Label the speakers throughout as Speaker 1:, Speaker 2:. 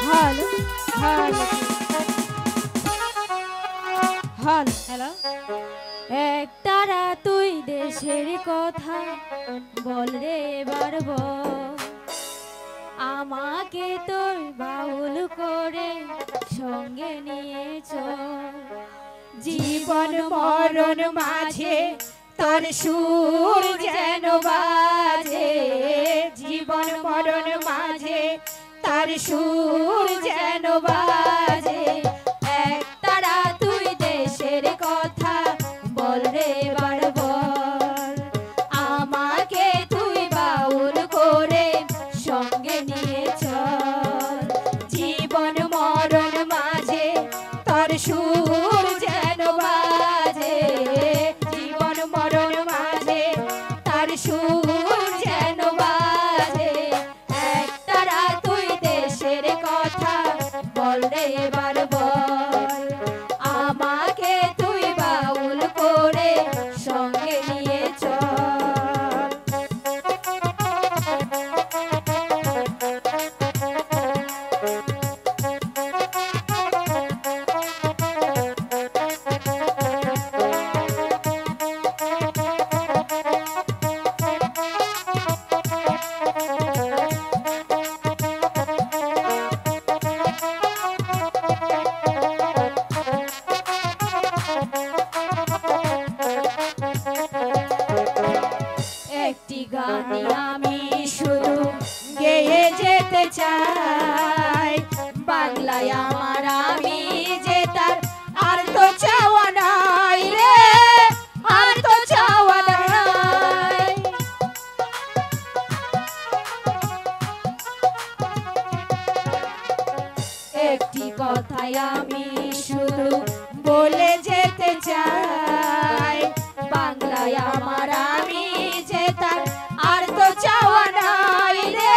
Speaker 1: Hello hello hello
Speaker 2: hello.
Speaker 1: একতারা তুই দেশের কথা বল রে এবার বল, আমাকে তোর বাউল করে সঙ্গে নিয়ে চল।
Speaker 2: জীবন মরণ মাঝে তার সুর যেন বাজে, জীবন মরণ মাঝে তার সুর যেন বাজে।
Speaker 1: একতারা তুই দেশের কথা বল রে এবার বল, আমাকে তুই বাউল করে সঙ্গে নিয়ে চল।
Speaker 2: জীবন মরণ মাঝে তার সুর যেন বাজে, জীবন মরণ মাঝে তার সুর যেন বাজে।
Speaker 1: একতারা তুই দেশের কথা বল রে এবার বল, আমাকে তুই বাউল করে সঙ্গে নিয়ে চল।
Speaker 2: একটি গানে আমি শুধু গেয়ে যেতে চাই, বাংলায় আমার আমি যে তার আর তো চাওয়া নাই রে, আর তো চাওয়া নাই। একটি কথাই আমি শুধু বলে যেতে চাই, বাংলায় আমার আমি যে তার আর তো চাওয়া নাই রে,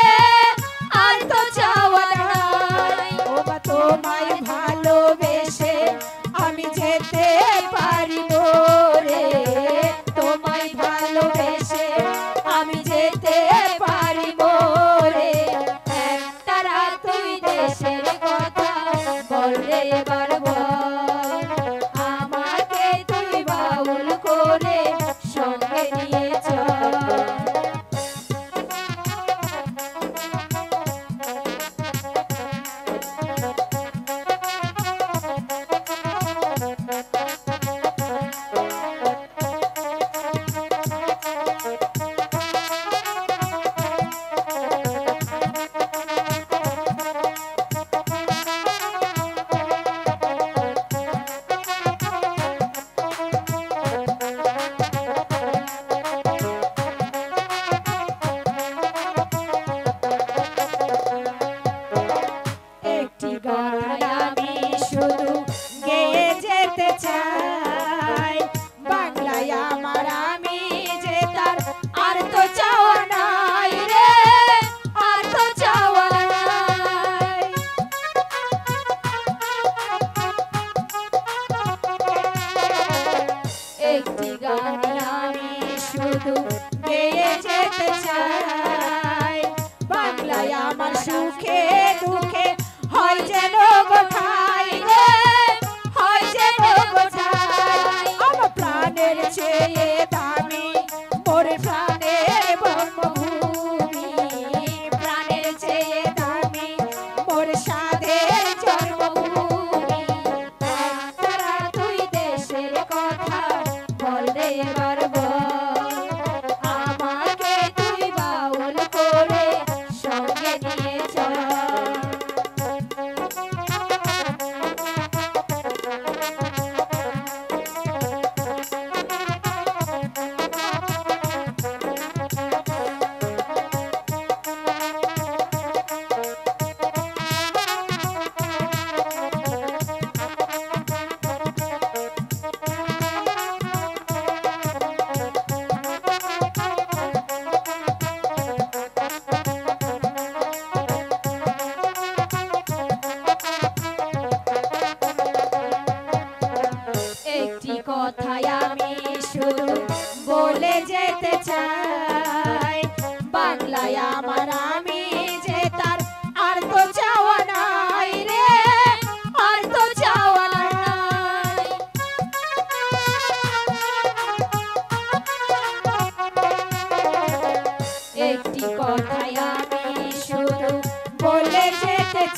Speaker 2: আর তো চাওয়া নাই। ও বা তোমায় ভালোবেসে আমি যেতে পারিব রে, তোমায় ভালোবেসে আমি যেতে পারিব রে।
Speaker 1: একতারা তুই দেশের কথা বল রে এবার বল, আমাকে তুই বাউল করে সঙ্গে নিয়ে চল।
Speaker 2: একটি গান আমি শুধু গেয়ে যেতে চাই, বাংলায় আমার আমি যে তার আর তো চাওয়া নাই রে, আর তো চাওয়া নাই। একটি গান আমি শুধু গেয়ে যেতে চাই, বাংলায় আমার সুখে দুঃখে হয় যেন গোঠাই রে, হয় যেন গোঠাই। আমার প্রাণের চেয়ে দামি মোর প্রাণের জন্মভূমি, প্রাণের চেয়ে দামি মোর সাধের জন্মভূমি।
Speaker 1: একতারা তুই দেশের কথা বল রে এবার বল, আমাকে তুই বাউল করে সঙ্গে নিয়ে চল।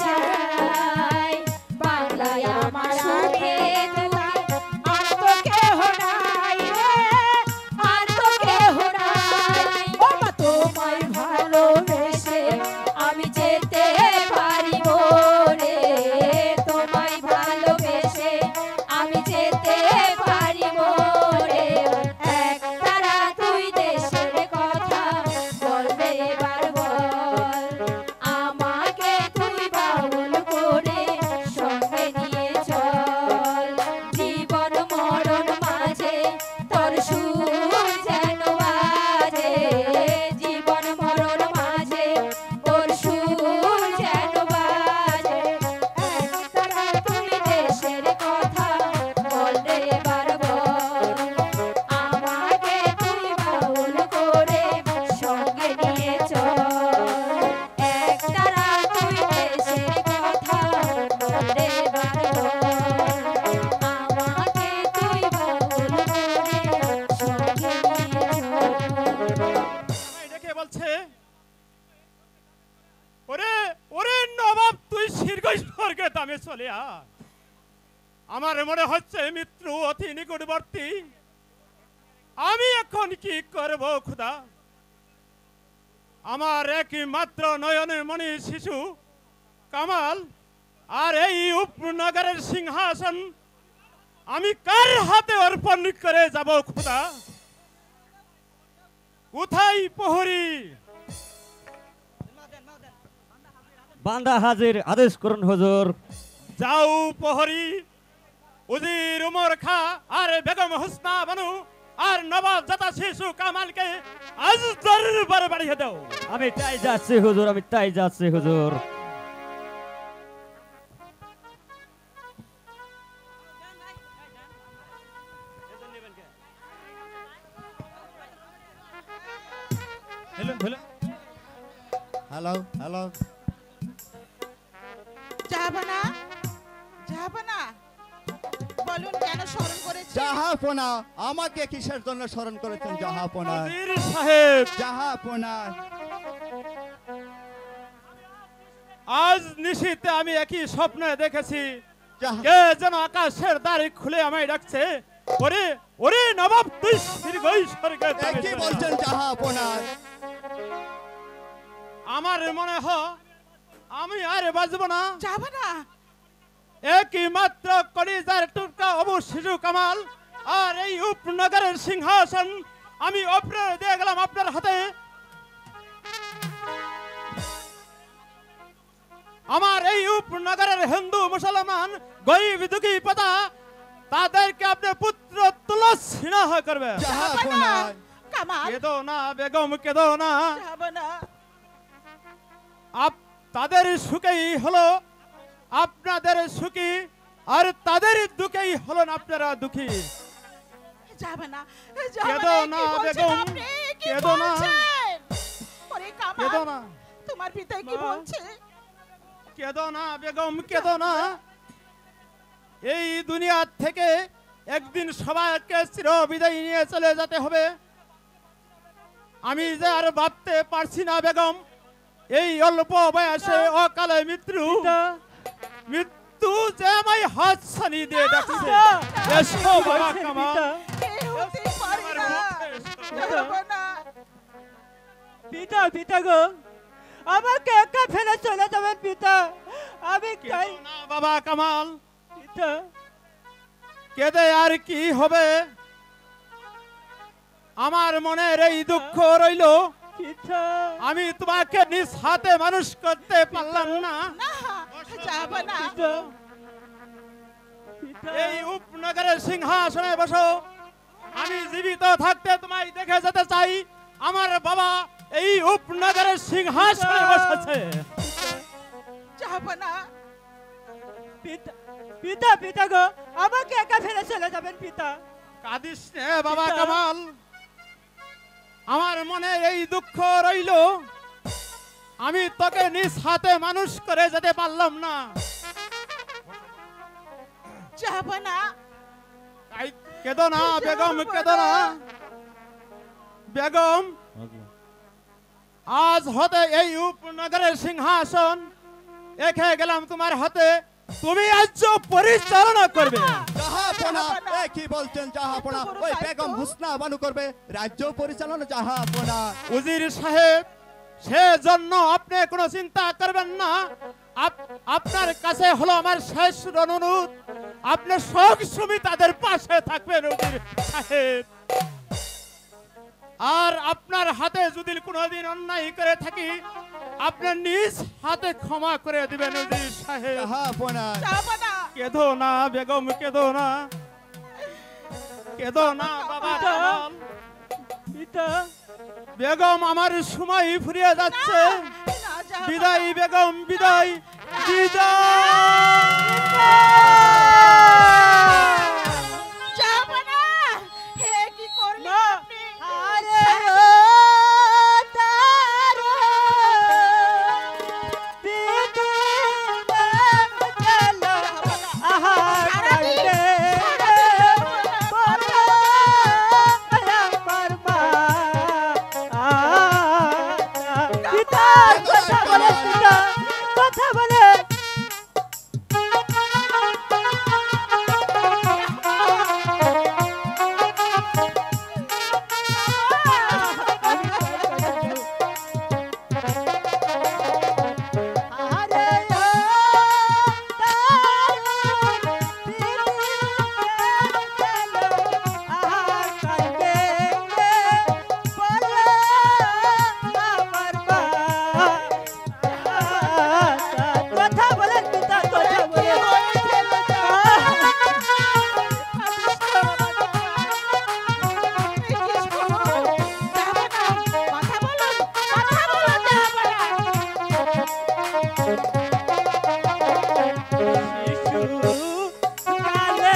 Speaker 2: চাই
Speaker 1: বাংলায় আমার সুখে দুঃখে
Speaker 2: আর তো কেহ নাই রে
Speaker 1: আর তো কেহ নাই।
Speaker 2: ও মা তোমায় ভালোবেসে
Speaker 1: আমি যেতে পারিব রে, তোমায় ভালোবেসে আমি যেতে পারিব রে। এক তারা দুই দেশের কথা বলবে এবার বল, আমাকে তুই বাউল করে সঙ্গে নিয়ে চল। জীবন মরণ মাঝে তোর সুর যেন বাজে, জীবন মরণ মাঝে তোর সুর যেন বাজে। এক তারা তুই দেশের কথা বল রে এবার বল, আমাকে তুই বাউল করে সঙ্গে নিয়ে চল। এক তারা তুই দেশের কথা বল রে এবার বল, আমাকে তুই বাউল করে সঙ্গে নিয়ে চল।
Speaker 3: আমায় দেখে বলছে, ওরে ওরে নবাব তুই শীঘ্রই স্বর্গে দামে চলে আয়। আমার মনে হচ্ছে মৃত্যু অতি নিকটবর্তী। আমি এখন কি করব খোদা? আমার একমাত্র নয়নের মণি শিশু কামাল আর এই উপনগরের সিংহাসন আমি কার হাতে অর্পণ করে যাব খোদা? কোথায় প্রহরী?
Speaker 4: বান্দা হাজির, আদেশ করুন হুজুর।
Speaker 3: যাও প্রহরী, উজির উমর খা আর বেগম হুসনা বানু আর নবাব জাতা শিশু কামালকে আজ দরবারে বাড়িয়ে দাও।
Speaker 4: আমি তাই যাচ্ছি হুজুর, আমি তাই যাচ্ছি হুজুর।
Speaker 5: হ্যালো হ্যালো
Speaker 2: যাবানা যাবানা বলুন কেন স্মরণ করেছেন?
Speaker 5: জাহাপনা, আমাকে কিসের জন্য স্মরণ করেছেন জাহাপনা?
Speaker 3: উজির সাহেব,
Speaker 5: জাহাপনা,
Speaker 3: আজ নিশীথে আমি একই স্বপ্নে দেখেছি।
Speaker 5: জাহা-
Speaker 3: কে যেন আকাশের দ্বারে খুলে আমায় ডাকছে, ওরে ওরে নবাব তুই শীঘ্রই স্বর্গে
Speaker 5: এ
Speaker 3: দামে
Speaker 5: কি
Speaker 3: চলে
Speaker 5: বলছেন
Speaker 3: আয়।
Speaker 5: জাহাপনা?
Speaker 3: আমার মনে হয় আমি আর বাঁচব না।
Speaker 2: যাবানা
Speaker 3: একই মাত্র কলিজার টুকরা অবু শিশু কামাল আর এই উপনগরের সিংহাসন আমি অপরে দিয়ে গেলাম আপনার হাতে। আমার এই উপনগরের হিন্দু মুসলমান গরিব দুঃখী পাতা তাদেরকে আপনার পুত্র তুলসীনাহ করবে।
Speaker 5: জাহাপনা,
Speaker 2: কামাল
Speaker 3: কেদো না বেগম, কেদো না।
Speaker 2: যাবানা
Speaker 3: তাদের সুখেই হলো আপনাদের সুখী, আর তাদের দুঃখেই হলেন আপনারা দুঃখী।
Speaker 2: যাবানা
Speaker 3: কেঁদো না বেগম, কেঁদো না।
Speaker 2: ওরে
Speaker 3: কেদো
Speaker 2: কামাল
Speaker 3: না,
Speaker 2: তোমার পিতা কি
Speaker 3: মা।
Speaker 2: বলছে?
Speaker 3: কেদো না বেগম, কেদো না। এই দুনিয়া থেকে একদিন সবাইকে চির বিদায় নিয়ে চলে যেতে হবে। আমি যে আর ভাবতে পারছি না বেগম, এই অল্প বয়সে অকালে মৃত্যু যে আমায় হাত ছানি দিয়ে ডাকছে। এসো বাবা কামাল,
Speaker 2: এ হতে পারে
Speaker 3: আমার
Speaker 2: না।
Speaker 3: বুকে এসো।
Speaker 2: যাবানা
Speaker 4: পিতা, পিতা গো, আমাকে একা ফেলে চলে যাবেন পিতা। আমি চাই
Speaker 3: কেঁদো না বাবা কামাল,
Speaker 4: পিতা।
Speaker 3: কেঁদে আর কি হবে? আমার মনের এই দুঃখ রইল,
Speaker 4: পিতা,
Speaker 3: আমি তোমাকে নিজ হাতে মানুষ করতে পারলাম না।
Speaker 2: না যাবানা
Speaker 4: পিতা, পিতা।
Speaker 3: এই উপনগরের সিংহাসনে বসো। আমি জীবিত থাকতে তোমায় দেখে যেতে চাই। আমার বাবা এই উপনগরের সিংহাসনে বসেছে।
Speaker 2: যাবানা
Speaker 4: পিতা, পিতা, পিতা গো, আমাকে একা ফেলে চলে যাবেন পিতা।
Speaker 3: কাঁদিস নে বাবা
Speaker 4: পিতা।
Speaker 3: কামাল, আমার মনে এই দুঃখ রইল, আমি তোকে নিজ হাতে মানুষ করে যেতে পারলাম না।
Speaker 2: যাবানা
Speaker 3: তাই কেঁদো না বেগম, কেঁদো না বেগম। আজ হতে এই উপনগরের সিংহাসন রেখে গেলাম তোমার হাতে, তুমি রাজ্য পরিচালনা করবে।
Speaker 5: জাহাপনা এ কি বলছেন জাহাপনা? ওই বেগম হুসনা বানু করবে রাজ্য পরিচালনা জাহাপনা।
Speaker 3: উজির সাহেব, সেজন্য আপনি কোনো চিন্তা করবেন না। আপনার কাছে হলো আমার শেষ অনুরোধ, আপনি সব সময় তাদের পাশে থাকবেন উজির সাহেব। আর আপনার হাতে যদি কোনোদিন অন্যায় করে থাকি, আপনি নিজ হাতে ক্ষমা করে দিবেন উজির সাহেব।
Speaker 5: জাহাপনা
Speaker 2: জাহাপনা
Speaker 3: কেঁদো না বেগম, কেঁদো না, কেঁদো না বাবা কামাল।
Speaker 4: পিতা
Speaker 3: বেগম, আমার সময় ফুরিয়ে যাচ্ছে।
Speaker 2: না জাহাপনা
Speaker 3: বিদায় বেগম, বিদায়, বিদায়।
Speaker 2: জাহাপনা হে কি করলেন
Speaker 4: মা,
Speaker 2: আপনি?
Speaker 4: আরে ও তারো পিতা চলো আহা কাটে বলো আমার মা। পিতা কথা বলে, পিতা কথা বলে। আরে ও তারো পিতা চলো আহা কাটে বলো আমার মা। কথা বলেন পিতা, কথা বলেন। কালে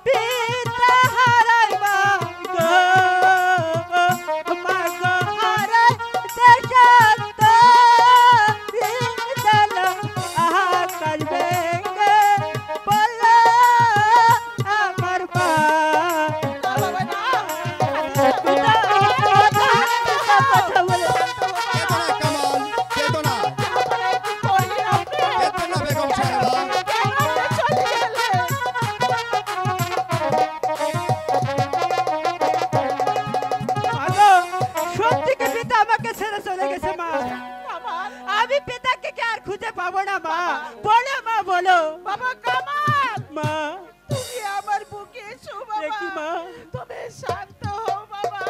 Speaker 4: পিতা হারাই মা গো, মা গো হারাই দেশান্ত পিতালো আহা কাটবে বলো আমার মা। পিতা কথা বলে।
Speaker 5: কেদো না কামাল, কেদো না, কেদো না বেগম সাহেবা।
Speaker 4: মাগো, সত্যি কি পিতা আমাকে ছেড়ে চলে গেছে মা? আমি পিতাকে কি আর খুঁজে পাবো না মা? বলো মা, বলো
Speaker 2: বাবা কামাল,
Speaker 4: মা।
Speaker 2: তুমি আমার বুকে এসো
Speaker 4: দেখি
Speaker 2: বাবা।
Speaker 4: মা,
Speaker 2: তুমি শান্ত হও বাবা,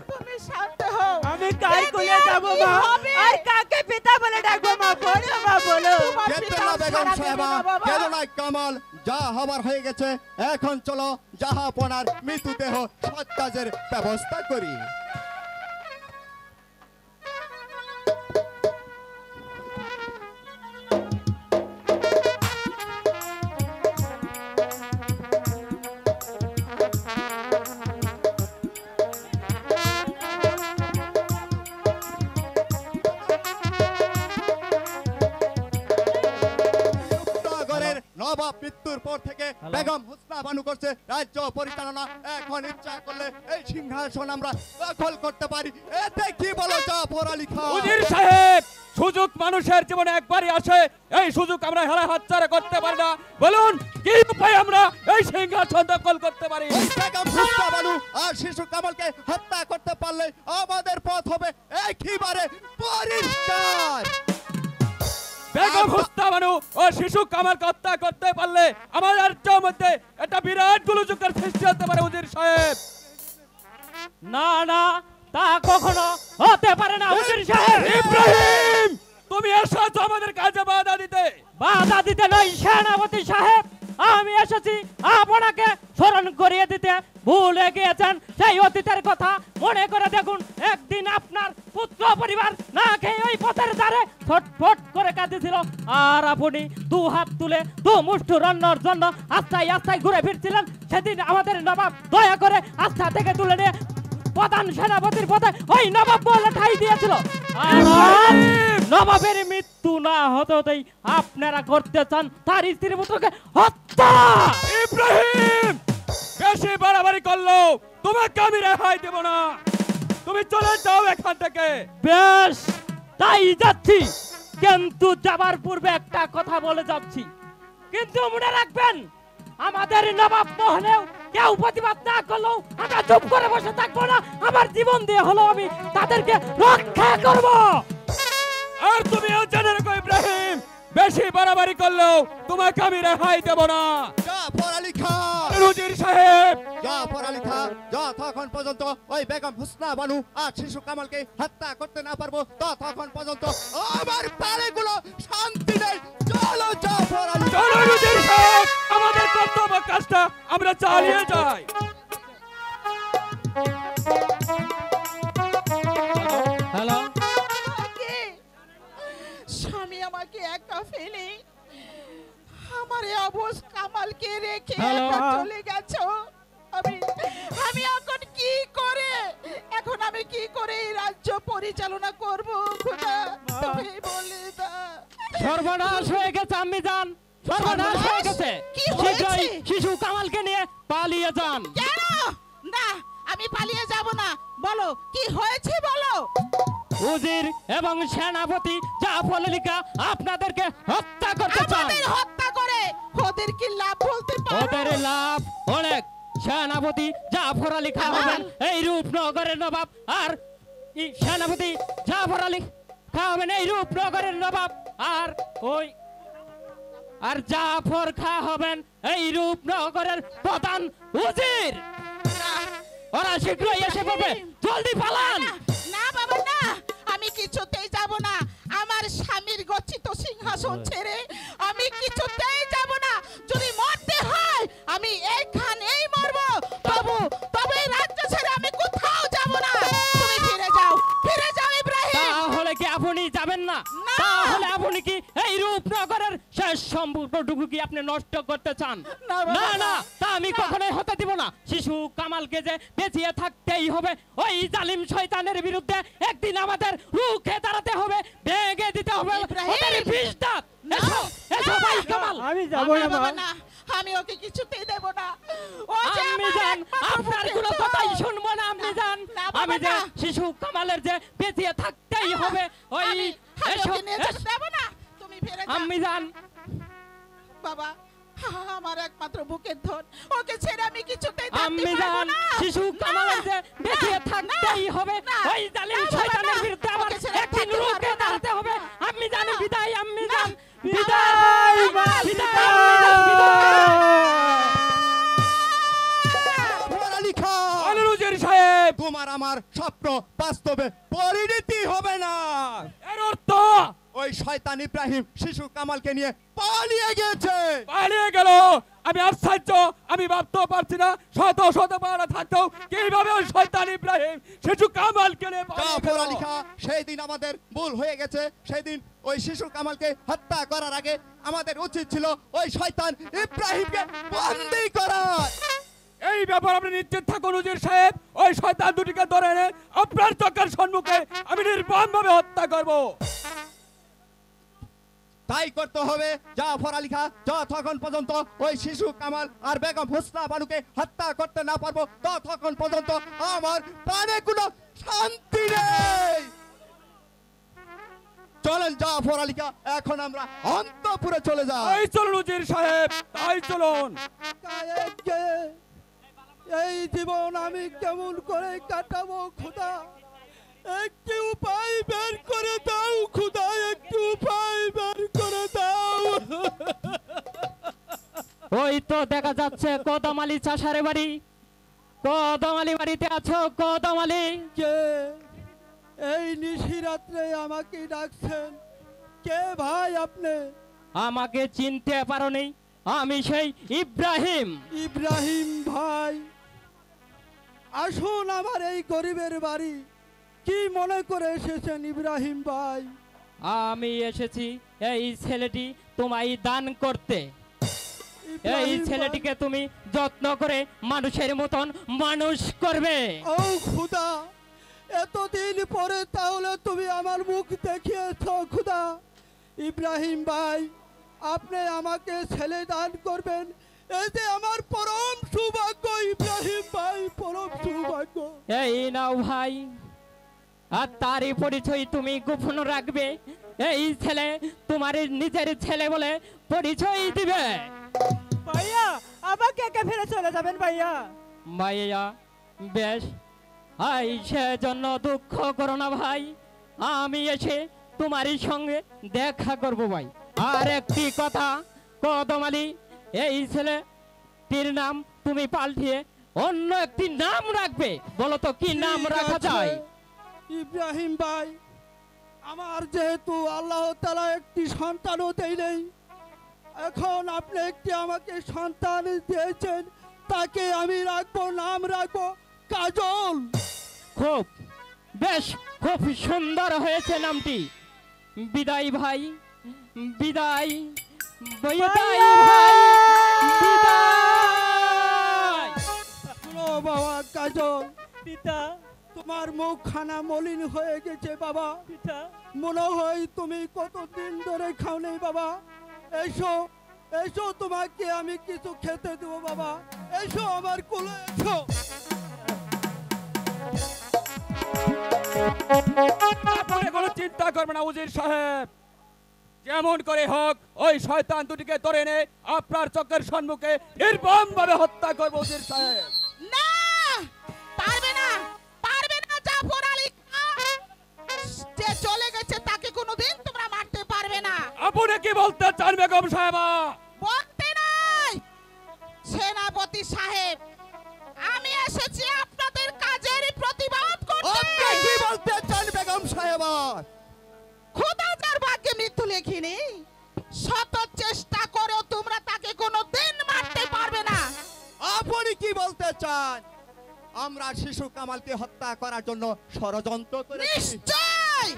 Speaker 2: তুমি শান্ত হও।
Speaker 4: আমি কার কোলে যাবো মা? আর কাকে পিতা বলে ডাকবো মা? বলো মা, বলো।
Speaker 2: তোমার
Speaker 5: কেদো
Speaker 2: পিতা
Speaker 5: না বেগম
Speaker 2: সারা দেবে
Speaker 5: সাহেবা,
Speaker 2: না বাবা।
Speaker 5: কেদো না কামাল। যা হবার হয়ে গেছে, এখন চলো জাহাপনার মৃতদেহ সৎকাজের ব্যবস্থা করি। মুক্তাগড়ের নবাব মৃত্যুর পর থেকে বেগম হুসনা বানু করছে রাজ্য পরিচালনা। এখন ইচ্ছা করলে এই সিংহাসন আমরা দখল করতে পারি। এতে কি বলো জাফর আলী খান?
Speaker 6: উজির সাহেব, সুযোগ মানুষের জীবনে একবারই আসে, এই সুযোগ আমরা হারা হাতছাড়া করতে পারি না। বলুন কি উপায় আমরা এই সিংহাসন দখল করতে পারি?
Speaker 5: ওই বেগম হুসনা বানু আর শিশু কামালকে হত্যা করতে পারলে আমাদের পথ হবে একেবারে পরিষ্কার।
Speaker 6: বেগম হুসনা বানু ও শিশু কামালকে হত্যা করতে পারলে আমার রাজ্যের মধ্যে একটা বিরাট গোলযোগের সৃষ্টি হতে পারে উজির সাহেব।
Speaker 4: না না, তা কখনো হতে পারে না উজির সাহেব।
Speaker 6: ইব্রাহিম, তুমি এসেছো আমাদের কাজে বাধা দিতে।
Speaker 4: বাধা দিতে নয় সেনাপতি সাহেব, আমি এসেছি আপনাকে স্মরণ করিয়ে দিতে। ভুলে গিয়েছেন সেই অতীতের কথা? মনে করে দেখুন, একদিন আপনার পুত্র পরিবার না খেয়ে ওই পথের ধারে ছটফট করে কাঁদছিল, আর আপনি দু হাত তুলে দু মুষ্টি রান্নার জন্য আস্তায় আস্তায় ঘুরে ফিরছিলেন। সেদিন আমাদের নবাব দয়া করে আস্থা থেকে তুলে নিয়ে প্রধান সেনাপতির পদে ওই নবাব বলে ঠাই দিয়েছিল। আর নবাবের মৃত্যু না হতেই আপনারা করতে চান তার স্ত্রী পুত্রকে হত্যা।
Speaker 6: ইব্রাহিম, বেশি বাড়াবাড়ি করলো তোমাকে আমি রেহাই দেব না। তুমি চলে যাও এখান থেকে।
Speaker 4: বেশ, তাই যাচ্ছি। কিন্তু যাবার পূর্বে একটা কথা বলে যাচ্ছি, কিন্তু মনে রাখবেন আমাদের নবাব মহলেও কেউ প্রতিবাদ না করলেও আমরা চুপ করে বসে থাকবো না। আমার জীবন দিয়ে হলো আমি তাদেরকে রক্ষা করব।
Speaker 6: আর তুমি জেনে রাখো ইব্রাহিম, বেশি বাড়াবাড়ি করলেও তোমাকে আমি রেহাই দেব না।
Speaker 5: জাফর আলী খান,
Speaker 6: উজির সাহেব,
Speaker 5: জাফর আলী খান, যতক্ষণ পর্যন্ত ওই বেগম হুসনা বানু আর শিশু কামালকে হত্যা করতে না পারবো ততক্ষণ পর্যন্ত আমার পাড়েগুলো শান্তি নেই। চলো জাফর আলী খান।
Speaker 6: চলো উজির সাহেব, আমাদের কর্তব্য কাজটা আমরা চালিয়ে যাই।
Speaker 4: হ্যালো,
Speaker 2: আগে স্বামী আমাকে একা ফেলে আমার এই অবশ কামালকে রেখে
Speaker 4: হ্যালো।
Speaker 2: একা চলে গেছো। আমি আমি এখন আমি কি করে এই রাজ্য পরিচালনা করব? খোদা তুমি বলে দাও।
Speaker 4: সর্বনাশ হয়ে গেছে আম্মি জান, সর্বনাশ হয়ে গেছে।
Speaker 2: কি হয়েছে?
Speaker 4: শীঘ্রই শিশু কামালকে নিয়ে পালিয়ে যান।
Speaker 2: কেন? না, আমি পালিয়ে যাব না। বলো কি হয়েছে বলো।
Speaker 4: উজির এবং সেনাপতি জাফর আলী খান আপনাদেরকে হত্যা করতে চান।
Speaker 2: আমাদের হত্যা করে ওদের কি লাভ বলতে পারো?
Speaker 4: ওদের লাভ অনেক। সেনাপতি জাফর আলী খান হবেন এই রূপনগরের নবাব, আর সেনাপতি জাফর আলী খান হবেন এই রূপনগরের নবাব, আর জাফর খান হবেন এই রূপনগরের প্রধান উজির। ওরা শীঘ্রই এসে পড়বে, জলদি পালান।
Speaker 2: না বাবা না, আমি কিছুতেই যাব না। আমার স্বামীর গচ্ছিত সিংহাসন ছেড়ে আমি কিছুতেই যাব না। যদি মরতে হয় আমি এইখানেই মরব। তবে এই রাজ্য ছেড়ে আমি কোথাও যাব না। তুমি ফিরে যাও ইব্রাহিম।
Speaker 4: তাহলে কি আপনি যাবেন না?
Speaker 2: না।
Speaker 4: তাহলে আপনি কি এই রূপনগরের শেষ সম্পর্কটুকু কি আপনি নষ্ট করতে চান?
Speaker 2: না বাবা,
Speaker 4: না না, তা আমি
Speaker 2: না।
Speaker 4: কখনোই হতে দিব না। শিশু কামালকে যে বেঁচিয়ে থাকতেই হবে, ওই জালিম শয়তানের বিরুদ্ধে একদিন আমাদের রুখে দাঁড়াতে হবে, ভেঙে দিতে হবে
Speaker 2: ইব্রাহিম।
Speaker 4: ওদের বিষ দাঁত।
Speaker 2: না,
Speaker 4: এসো এসো
Speaker 2: না।
Speaker 4: ভাই কামাল।
Speaker 3: আমি
Speaker 2: না বাবা না, আমি ওকে কিছুতেই দেব না। ও যে
Speaker 4: আমি
Speaker 2: আমার
Speaker 4: জান
Speaker 2: একমাত্র
Speaker 4: আপনার কোনো
Speaker 2: পুত্র।
Speaker 4: কথাই শুনবো না। আপনি জান
Speaker 2: না বাবা,
Speaker 4: আমি যে
Speaker 2: না।
Speaker 4: শিশু কামালের যে বেঁচিয়ে থাকতেই হবে, ওই
Speaker 2: আমি
Speaker 4: এসো
Speaker 2: ওকে নিয়ে যেতে
Speaker 4: এসো।
Speaker 2: দেব না। তুমি ফিরে যাও
Speaker 4: আমি জান
Speaker 2: বাবা, আমার একমাত্র বুকের ধন, ওকে ছেড়ে আমি কিছুতেই থাকতে
Speaker 4: আমি
Speaker 2: পারবো
Speaker 4: জান
Speaker 2: না।
Speaker 4: শিশু
Speaker 2: না,
Speaker 4: কামালের যে বেঁচে
Speaker 2: না,
Speaker 4: থাকতেই হবে,
Speaker 2: না,
Speaker 4: ওই জালিম
Speaker 2: না বাবা,
Speaker 4: শয়তানের
Speaker 2: না।
Speaker 4: বিরুদ্ধে আমার
Speaker 2: ওকে ছেড়ে
Speaker 4: একদিন
Speaker 2: থাকতে
Speaker 4: রুখে
Speaker 2: পারবো না।
Speaker 4: দাঁড়াতে হবে। আমি জানি
Speaker 2: না,
Speaker 4: বিদায়, আমি
Speaker 2: না,
Speaker 4: জান
Speaker 2: না,
Speaker 4: বিদায়,
Speaker 2: বাবা,
Speaker 4: বিদায়।
Speaker 5: জাফর আলী খান,
Speaker 6: বলুন উজির সাহেব,
Speaker 5: তোমার আমার স্বপ্ন বাস্তবে পরিণতি হবে না।
Speaker 6: এর অর্থ
Speaker 5: ওই শয়তান ইব্রাহিম শিশু কামালকে নিয়ে পালিয়ে গেছে।
Speaker 6: পালিয়ে গেল। আমি আশ্চর্য, আমি ভাবতেও পারছি না শত শত পাড়া থাকতেও কিভাবে ওই শয়তান ইব্রাহিম শিশু কামালকে নিয়ে পালিয়ে
Speaker 5: জাফর
Speaker 6: গেল।
Speaker 5: আলী খান, সেই দিন আমাদের ভুল হয়ে গেছে। সেই দিন ওই শিশু কামালকে হত্যা করার আগে আমাদের উচিত ছিল ওই শয়তান ইব্রাহিমকে বন্দী করা।
Speaker 6: এই ব্যাপার আপনি নিশ্চিত থাকুন উজির সাহেব, ওই শয়তান দুটিকে ধরে এনে আপনার চোখের সম্মুখে আমি নির্মমভাবে হত্যা করব।
Speaker 5: তাই করতে হবে জাফর আলী খান। যতক্ষণ পর্যন্ত ওই শিশু কামাল আর বেগম হুসনা বানুকে হত্যা করতে না পারবো ততক্ষণ পর্যন্ত আমার প্রাণে কোনো শান্তি নেই। চলেন জাফর আলী খান, এখন আমরা অন্তপুরে চলে যাই।
Speaker 6: এই চলুন উজির সাহেব, তাই চলুন।
Speaker 7: এই জীবন আমি কেমন করে কাটাবো খোদা, একটি উপায় বের করে দাও খোদা, একটি উপায় বের করে দাও।
Speaker 4: ওই তো দেখা যাচ্ছে কদমালি চাষারে বাড়ি। কদমালি বাড়িতে আছো কদমালি?
Speaker 7: কে এই নিশিরাত্রে আমাকে ডাকছেন? কে ভাই আপনি?
Speaker 4: আমাকে চিনতে পারোনি? আমি সেই ইব্রাহিম।
Speaker 7: ইব্রাহিম ভাই, আসুন আমার এই গরিবের বাড়ি। কি মনে করে এসেছেন ইব্রাহিম ভাই?
Speaker 4: আমি এসেছি এই ছেলেটি তোমায় দান করতে। এই
Speaker 7: ইব্রাহিম ভাই,
Speaker 4: ছেলেটিকে তুমি যত্ন করে মানুষের মতন মানুষ করবে।
Speaker 7: ও খুদা, এতদিন পরে তাহলে তুমি আমার মুখ দেখিয়েছ খুদা। ইব্রাহিম ভাই, আপনি আমাকে ছেলে দান করবেন, এই যে আমার পরম সৌভাগ্য ইব্রাহিম ভাই, পরম সৌভাগ্য।
Speaker 4: এই নাও ভাই, আর তারই পরিচয় তুমি গোপন রাখবে। এই ছেলে তোমার নিজের ছেলে বলে পরিচয় দিবে।
Speaker 8: ভাইয়া আমাকে একা ফেলে চলে যাবেন ভাইয়া?
Speaker 4: ভাইয়া বেশ, আই সেজন্য দুঃখ করো না ভাই, আমি এসে তোমারই সঙ্গে দেখা করব ভাই। আর একটি কথা, কদম আলী এই ছেলেটির নাম তুমি পাল্টিয়ে অন্য একটি নাম রাখবে, বলো তো কি নাম
Speaker 7: ঠিক
Speaker 4: রাখা
Speaker 7: আছে,
Speaker 4: যায়?
Speaker 7: ইব্রাহিম ভাই, আমার যেহেতু আল্লাহ তাআলা একটি সন্তানও দেয় নেই, এখন আপনি একটি আমাকে সন্তান দিয়েছেন, তাকে আমি রাখবো, নাম রাখবো কাজল।
Speaker 4: খুব বেশ, খুব সুন্দর হয়েছে নামটি। বিদায় ভাই, বিদায়, বিদায় ভাই, বিদায়।
Speaker 7: শোনো বাবা কাজল,
Speaker 8: পিতা,
Speaker 7: তোমার মুখ খানা মলিন হয়ে গেছে বাবা,
Speaker 8: পিতা।
Speaker 7: মনে হয় তুমি কতদিন ধরে খাও নেই বাবা। এসো এসো, তোমাকে আমি কিছু খেতে দেবো বাবা, এসো আমার কোলে এসো।
Speaker 6: আপনি কোনো চিন্তা করবেন না উজির সাহেব, যেমন করে হোক ওই শয়তান দুটিকে ধরে এনে আপনার চোখের সম্মুখে নির্মম ভাবে হত্যা করবো উজির সাহেব।
Speaker 2: না, পারবে না, পারবে না জাফর আলী খান। যে চলে গেছে তাকে কোনোদিন তোমরা মারতে পারবে না।
Speaker 6: আপনি কি বলতে চান বেগম সাহেবা?
Speaker 2: বলতে নাই সেনাপতি সাহেব, আমি এসেছি আপনাদের কাজের প্রতিবাদ করতে।
Speaker 5: আপনি কি বলতে চান বেগম সাহেবা?
Speaker 2: খোদা যার ভাগ্যে মৃত্যু লেখিনি, শত চেষ্টা করেও তোমরা তাকে কোনোদিন মারতে পারবে না।
Speaker 5: আপনি কি বলতে চান আমরা শিশু কামালকে হত্যা করার জন্য ষড়যন্ত্র করেছি?
Speaker 2: নিশ্চয়,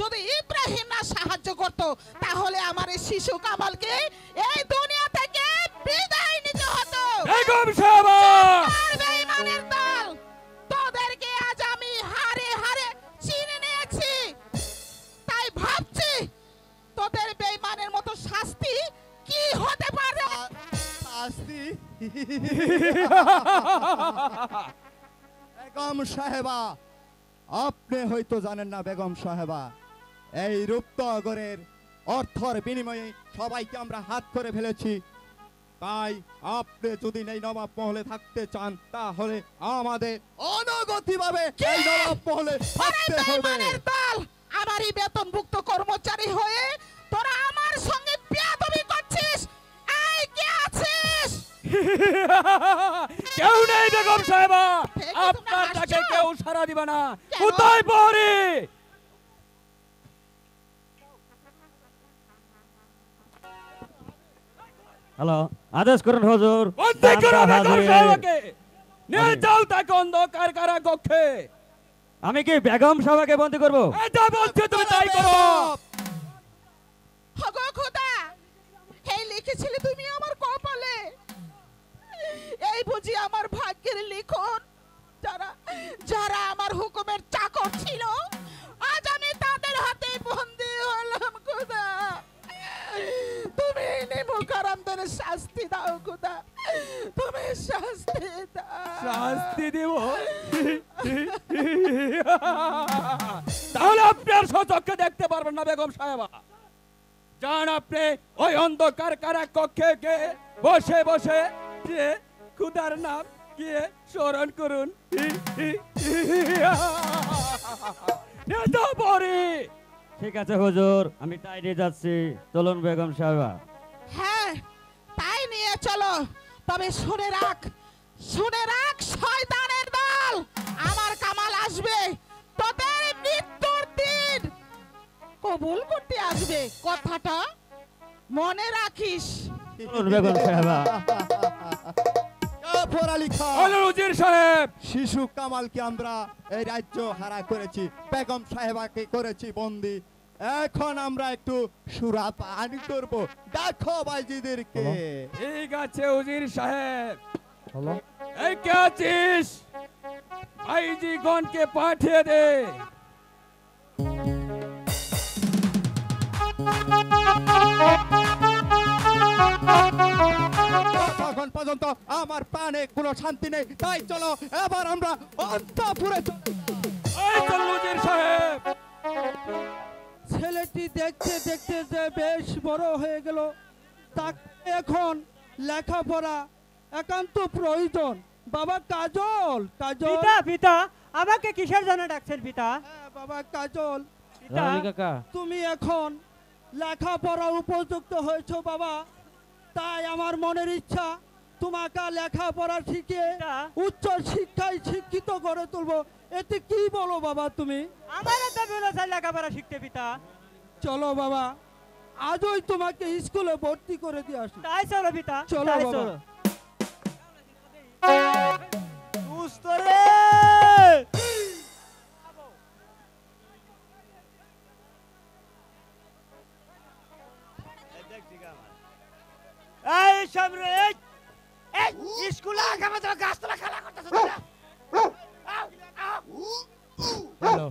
Speaker 2: যদি ইব্রাহিম না সাহায্য করত তাহলে আমার এই শিশু কামালকে এই দুনিয়া থেকে বিদায় নিতে হতো।
Speaker 6: বেগম সাহেবা,
Speaker 2: আর বেঈমানের দল, তোদেরকে আজ আমি হারে হারে চিনে নিয়েছি, তাই ভাবছি তোদের বেঈমানের মতো শাস্তি কি হতে পারে।
Speaker 5: শাস্তি? বেগম সাহেবা, আপনি হয়তো জানেন না বেগম সাহেবা, এই রূপনগরের অর্থের বিনিময়ে সবাইকে আমরা হাত করে ফেলেছি, তাই আপনি যদি এই নবাব মহলে থাকতে চান তাহলে আমাদের অনগতিভাবে এই নবাব মহলে থাকতে হবে।
Speaker 2: বেঈমানের দল, আমারই বেতনভুক্ত কর্মচারী হয়ে তোরা আমার সঙ্গে বেয়াদবি করছিস। এই কে আছিস?
Speaker 6: কেউ নেই বেগম সাহেবা,
Speaker 2: দেখি তোমরা
Speaker 6: আপনার ডাকে
Speaker 2: হাসছো।
Speaker 6: কেউ সাড়া দিবে না।
Speaker 2: কেন?
Speaker 6: কোথায় পড়ি?
Speaker 4: হ্যালো, আদেশ করুন হুজুর।
Speaker 6: বন্দি করো
Speaker 4: জানতা
Speaker 6: বেগম
Speaker 4: হাজির।
Speaker 6: সাহেবাকে, নিয়ে যাও তাকে অন্ধকার কারাকক্ষে।
Speaker 4: আমি কি বেগম সাহেবকে বন্দি করব?
Speaker 6: এটা বলছে তুমি তাই করো।
Speaker 2: হগো খোদা, এই লিখেছিলে তুমি আমার কপালে, এই বুঝি আমার ভাগ্যের লিখন। যারা যারা আমার হুকুমের চাকর ছিল, আজ আমি তাদের হাতে বন্দী হলাম খোদা। তুমি নিমুখারামদের শাস্তি দাও খোদা, তুমি শাস্তি দাও।
Speaker 6: শাস্তি দিব? তাহলে আপনি আর সচক্ষে দেখতে পারবেন না বেগম সাহেবা। যান আপনি ওই অন্ধকার কারাকক্ষে গিয়ে বসে বসে যে খুদার নাম গিয়ে স্মরণ করুন। নেতা পরে
Speaker 4: ঠিক আছে হুজুর, আমি তাই নিয়ে যাচ্ছি। চলুন বেগম সাহেবা।
Speaker 2: হ্যাঁ, তাই নিয়ে চলো। তবে শুনে রাখ, শুনে রাখ শয়তানের দল, আমার কামাল আসবে তোদের মৃত্যুর দিন কবুল করতে আসবে, কথাটা মনে রাখিস।
Speaker 4: চলুন বেগম সাহেবা।
Speaker 5: জাফর আলী খান,
Speaker 6: বলুন উজির সাহেব।
Speaker 5: শিশু কামালকে আমরা এই রাজ্য হারা করেছি, বেগম সাহেবাকে করেছি বন্দি, এখন আমরা একটু সুরা পান করব। দেখো বাইজিদেরকে।
Speaker 6: ঠিক আছে উজির সাহেব। এই কে আছিস? ভাইজি গণকে পাঠিয়ে দে।
Speaker 5: তখন পর্যন্ত আমার প্রাণে কোনো শান্তি নেই, তাই চলো এবার আমরা অন্তঃপুরে চলে যাই।
Speaker 6: এই চলুন উজির সাহেব।
Speaker 7: ছেলেটি দেখতে দেখতে যে বেশ বড় হয়ে গেল, তাকে এখন লেখাপড়া একান্ত প্রয়োজন। বাবা কাজল, কাজল।
Speaker 8: পিতা পিতা আমাকে কিসের জন্য ডাকছেন পিতা?
Speaker 7: হ্যাঁ বাবা কাজল,
Speaker 8: পিতা
Speaker 4: কাকা
Speaker 7: তুমি এখন লেখাপড়া উপযুক্ত হয়েছো বাবা, তাই আমার মনের ইচ্ছা তোমাকে লেখাপড়া শিখিয়ে উচ্চ শিক্ষায় শিক্ষিত করে তুলবো। এতে কি বলো বাবা তুমি?
Speaker 8: আমারও তো মনে চাই লেখাপড়া শিখতে পিতা।
Speaker 7: চলো বাবা, আজই তোমাকে স্কুলে ভর্তি করে দিয়ে আসি।
Speaker 8: তাই চলো পিতা,
Speaker 7: চলো
Speaker 8: তাই
Speaker 7: বাবা।
Speaker 8: চলো।
Speaker 9: এই সামনে এই স্কুলে আগামী তো গাছতলা খেলা করতেছ তোরা। হ্যালো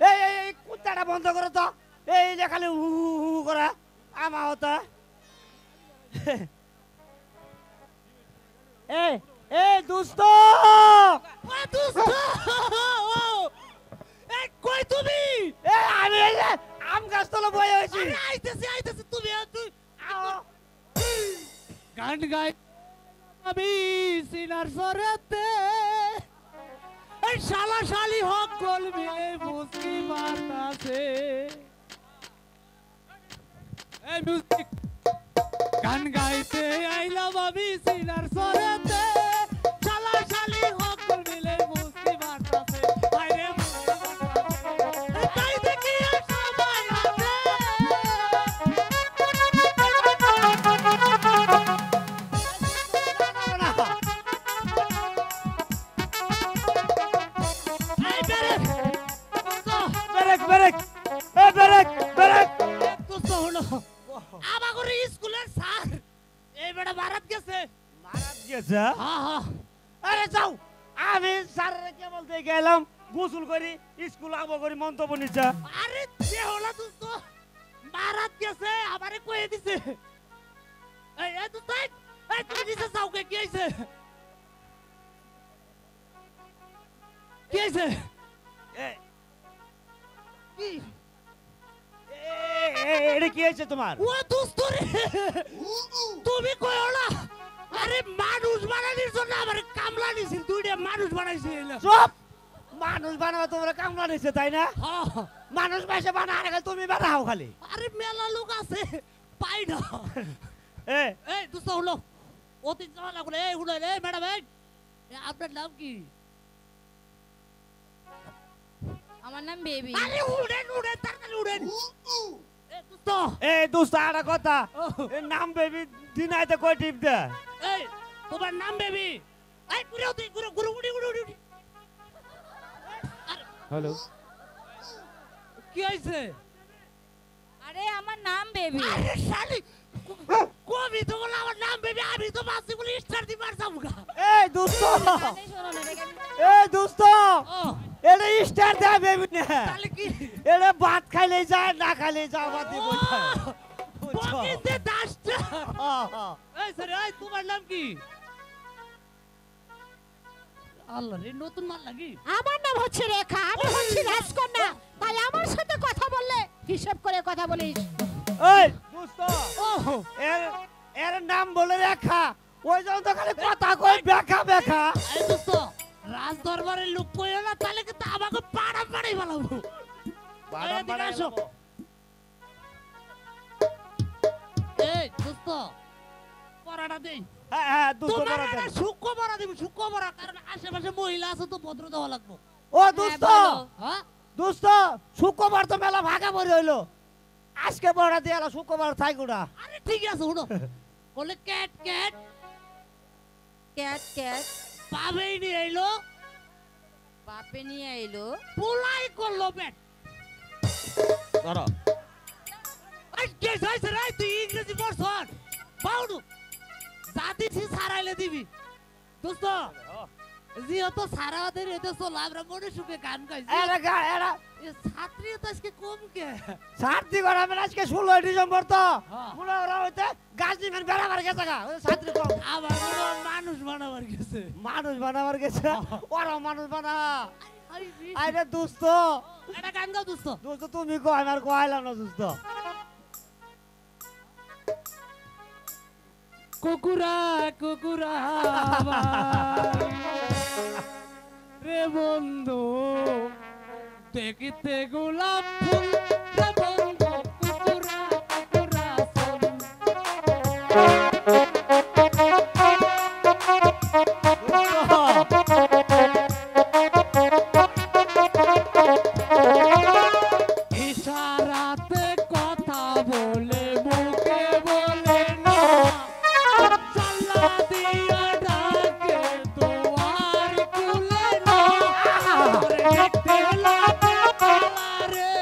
Speaker 9: এই এই কুত্তাটা বন্ধ করো তো। এই যে খালি হু হু করা আমা হতা। এই এই দোস্ত, ও দোস্ত, এই কই তুমি? এই আমি এই যে আম গাছ তলে বয়ে হইছি। আরে আইতেছি আইতেছি, তুমি তুই
Speaker 7: গান গাই আমি সিনার সরেতে, এই শালা শালি হক গোল মিলে বুঝতে পারতাছে। এই মিউজিক গান গাইতে আইলাম আমি সিনার সরেতে, শালা শালি হক গোল মিলে বুঝতে পারতাছে। আরে তাই দেখি সবাই আছে।
Speaker 9: ব্রেক ব্রেক এই ব্রেক ব্রেক দোস্ত হলো আমাগরে স্কুলের স্যার এই বেটা ভারত গেছে। ভারত গেছে? হ্যাঁ হ্যাঁ। আরে যাও, আমি স্যারের কে বলতে গেলাম গোসল করি স্কুল আবো করি মন্তব্য নিছে। আরে সে হলো দোস্ত ভারত গেছে, আমারে কইয়ে দিছে। এই এই দোস্ত এই তুমি দিছে যাও কে কি হইছে? কি হইছে? কি এটা কি হয়েছে তোমার? ও দোস্ত রে, তুমি কইও না। আরে মানুষ বানানোর জন্য আমার কামলা নিছিল, দুইটা মানুষ বানাইছে। চুপ, মানুষ বানানো তোমরা কামলা নিছে তাই না? মানুষ বেশে বানা আর তুমি বানাও খালি। আরে মেলা লোক আছে পাই না। এই দোস্ত হলো অতীত যাওয়া লাগলো। এই হুড়ে রে ম্যাডাম, এই আপনার নাম কি?
Speaker 1: আমার নাম বেবি।
Speaker 9: আরে উড়েন উড়েন তাড়াতাড়ি উড়েন। এই দোস্ত আড়া কথা, এর নাম বেবি দিনাইতে কই টিপ দে। এই তোমার নাম বেবি? এই ঘুরে তুই ঘুরে ঘুরে উড়ি উড়ি উড়ি।
Speaker 4: হ্যালো
Speaker 9: কি হইছে?
Speaker 1: আরে আমার নাম বেবি।
Speaker 9: আরে শালি কবি তো বলে আমার নাম বেবি, আমি তো বাসি বলে স্টার দি মার যাবগা। এই দোস্ত, এই দোস্ত এটা স্টার দে বেবি না। তাহলে কি এটা ভাত খাইলে যায় না খাইলে যাও বাদ দিব। পকিতে দাসটা। এই স্যার, এই তোমার নাম কি? আল্লাহ রে, নতুন মাল লাগি।
Speaker 2: আমার নাম হচ্ছে রেখা, আমি হচ্ছি রাজকন্যা, তাই আমার সাথে কথা বললে হিসাব করে কথা বলিস।
Speaker 9: এই দোস্ত, এর এর নাম বলে রেখা, ওই জন্য তো খালি কথা কই বেকা বেকা। এই দোস্ত, রাজ দরবারের লোক কইও না, তাহলে কিন্তু আমাকে পাড়া পাড়াই বানাবো। পাড়া পাড়াই বানাবো। এই দোস্ত, পড়াটা দেই। হ্যাঁ হ্যাঁ দোস্ত, পড়া দেই। সুক্কো পড়া দিব, সুক্কো পড়া, কারণ আশেপাশে মহিলা আছে তো ভদ্র দেওয়া লাগবে। ও দোস্ত, হ্যাঁ দোস্ত, শুক্রবার তো মেলা ভাগা পড়ে হইলো, আজকে পড়া দিয়ে এলো, শুক্রবার থাইগুড়া। আরে ঠিক আছে, শুনো বলে ক্যাট ক্যাট
Speaker 1: ক্যাট ক্যাট
Speaker 9: পাবেই নিয়ে এলো,
Speaker 1: বাপে নিয়ে এলো,
Speaker 9: পোলাই করলো পেট। ধরো এই কে যাইছে রে, তুই ইংরেজি পড়ছস বাউডু, জাতি সি সারাইলে দিবি। দোস্ত যেহেতু সারা ওদের এতে চলো আমরা মনে সুখে গান গাইছি ছাত্রী তো আজকে কম কে
Speaker 10: ছাত্রী গড়াবেন আজকে 16 ডিসেম্বর তো
Speaker 9: হ্যাঁ।
Speaker 10: মনে ওরা হইতে গাজী মেন বেড়াবার গেছে গা ছাত্রী কম
Speaker 9: আবার মনে হয় মানুষ বানাবার গেছে
Speaker 10: মানুষ বানাবার গেছে ওরা মানুষ বানা আরে দোস্ত
Speaker 9: এটা গান গাও দোস্ত
Speaker 10: দোস্ত তুমি কো আমার কইলাম না দোস্ত
Speaker 9: কুকুরা কুকুরা রে বন্ধু দেখিতে গোলাপ ফুল রে বন্ধু কুকুরা কুকুরা ইশারাতে কথা বলে মুখে বলে না সাল্লা দিয়া ডাকে তোমার কুলে না ওরে দেখতে লাগে পালারে